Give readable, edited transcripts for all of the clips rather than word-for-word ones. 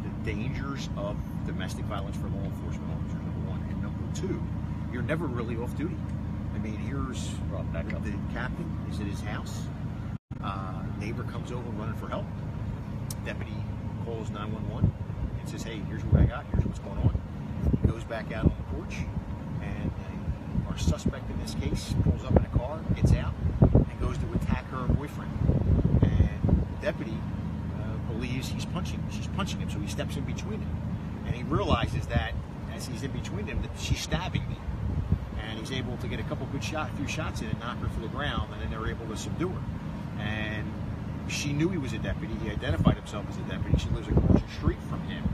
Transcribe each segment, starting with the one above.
the dangers of domestic violence for law enforcement officers, number one, and number two, you're never really off duty. I mean, here's the captain is at his house. Neighbor comes over running for help. Deputy calls 911 and says, "Hey, here's what I got. Here's what's going on." He goes back out on the porch, and our suspect in this case pulls up in a car, gets out, and goes to attack her boyfriend. And the deputy believes she's punching him, so he steps in between them, and he realizes that as he's in between them, that she's stabbing me. And he's able to get a few shots in and knock her to the ground, and then they're able to subdue her. And she knew he was a deputy. He identified himself as a deputy. She lives across the street from him.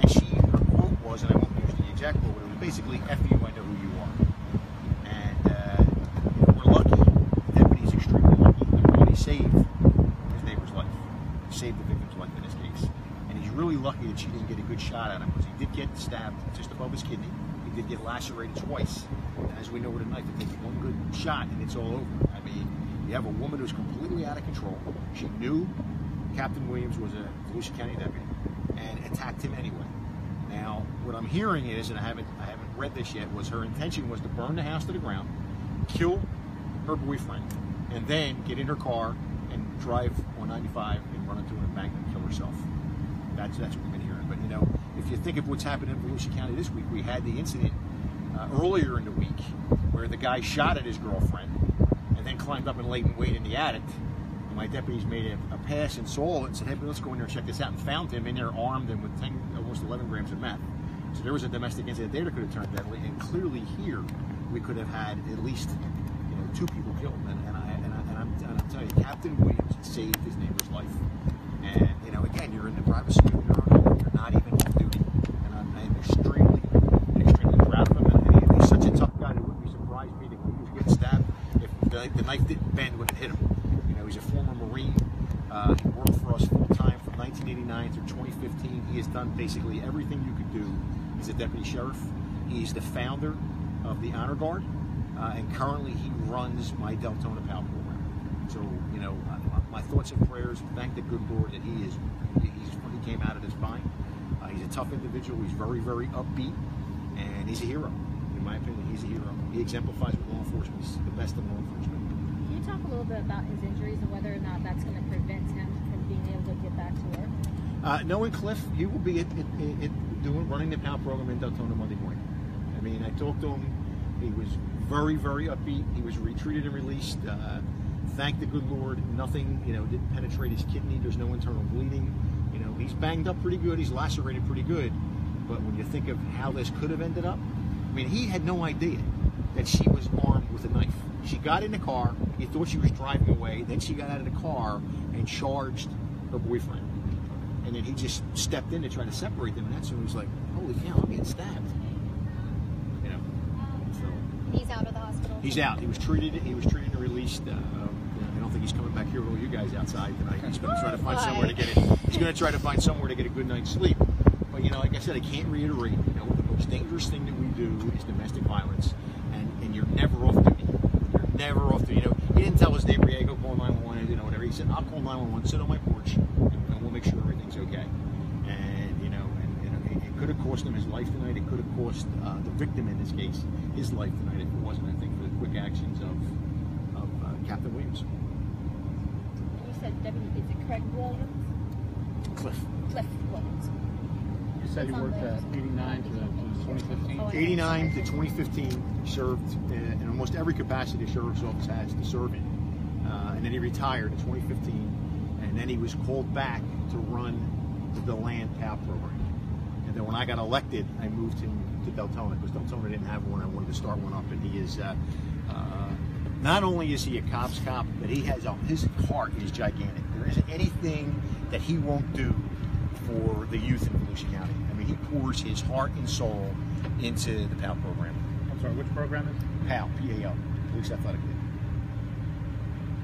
And her quote was, and I won't use the exact quote, but it was basically, "F you, I know who you are." And we're lucky. The deputy's extremely lucky. He really saved his neighbor's life. He saved the victim's life in this case. And he's really lucky that she didn't get a good shot at him, because he did get stabbed just above his kidney. He did get lacerated twice. And as we know with a knife, it takes one good shot and it's all over. I mean, you have a woman who's completely out of control. She knew Captain Williams was a Volusia County deputy and attacked him anyway. Now, what I'm hearing is, and I haven't read this yet, was her intention was to burn the house to the ground, kill her boyfriend, and then get in her car and drive on 95 and run into an embankment and kill herself. That's what we've been hearing. But, you know, if you think of what's happened in Volusia County this week, we had the incident earlier in the week where the guy shot at his girlfriend and then climbed up and laid in wait in the attic. And my deputies made a pass and saw it and said, "Hey, let's go in there and check this out," and found him in there armed and with almost 11 grams of meth. So there was a domestic incident there that could have turned deadly, and clearly here we could have had at least 2 people killed. And I'm telling you, Captain Williams saved his neighbor's life. And again, you're in the privacy of your own home. You're not even off duty, and I'm extremely proud of him. And he's such a tough guy that it wouldn't be surprised me that he was getting stabbed if the knife didn't bend when it hit him. He's a former Marine. He worked for us full time from 1989 through 2015. He has done basically everything you could do as a deputy sheriff. He's the founder of the Honor Guard, and currently he runs my Deltona PAL program. So, my thoughts and prayers. Thank the good Lord that he came out of this fine. He's a tough individual. He's very, very upbeat, and he's a hero. In my opinion, he's a hero. He exemplifies what law enforcement is the best of law enforcement. Can you talk a little bit about his injuries and whether or not that's going to prevent him from being able to get back to work? Knowing Cliff, he will be running the PAL program in Deltona Monday morning. I mean, I talked to him. He was very, very upbeat. He was retreated and released. Thank the good Lord, nothing, didn't penetrate his kidney. There's no internal bleeding. He's banged up pretty good. He's lacerated pretty good. But when you think of how this could have ended up, I mean, he had no idea that she was armed with a knife. She got in the car. He thought she was driving away. Then she got out of the car and charged her boyfriend. And then he just stepped in to try to separate them. And that's when he was like, "Holy cow, I'm getting stabbed." So he's out of the hospital. He's out. He was treated and released. I don't think he's coming back here with all you guys outside tonight. He's going to try to find somewhere to get it. He's going to try to find somewhere to get a good night's sleep. But like I said, I can't reiterate. The most dangerous thing that we do is domestic violence, and you're never off duty. You're never off duty. He didn't tell his neighbor, "Yeah, go call 911," whatever. He said, "I'll call 911, sit on my porch, and we'll make sure everything's okay." And it could have cost him his life tonight. It could have cost the victim in this case his life tonight if it wasn't, I think, for the quick actions of Captain Williams. You said Deputy, is it Craig Williams? Cliff Williams. You said he worked 89 to 2015? 89 to 2015, he served in almost every capacity a sheriff's office has to serve in. And then he retired in 2015, and then he was called back to run the land PAL program. And then when I got elected, I moved him to Deltona, because Deltona didn't have one. I wanted to start one up, and he is, not only is he a cop's cop, but his heart is gigantic. There isn't anything that he won't do for the youth in Volusia County. I mean, he pours his heart and soul into the PAL program. I'm sorry, which program is it? PAL, P-A-L, Police Athletic League.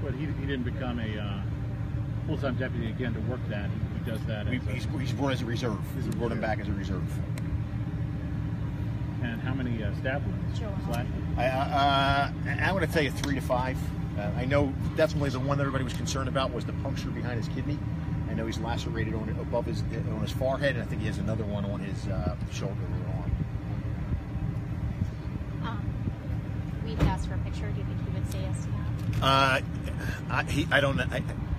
But he didn't become a full-time deputy again to work that. He does that. He's brought as a reserve. He's brought him back as a reserve. And how many stab wounds? I'm going to tell you 3 to 5. I know definitely the one that everybody was concerned about was the puncture behind his kidney. I know he's lacerated on his forehead, and I think he has another one on his shoulder or arm. We'd ask for a picture. Do you think he would say yes to that? I don't know.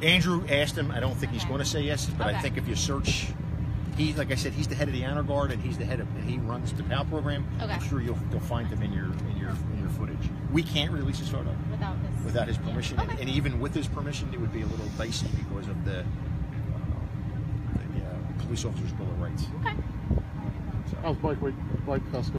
Andrew asked him. I don't think he's going to say yes, but I think if you search, like I said, he's the head of the honor guard, and he runs the PAL program. Okay. I'm sure you'll find him in your footage. We can't release his photo without his permission, and even with his permission, it would be a little dicey because of the police officer's bill of rights. Okay. How's Blake Custer?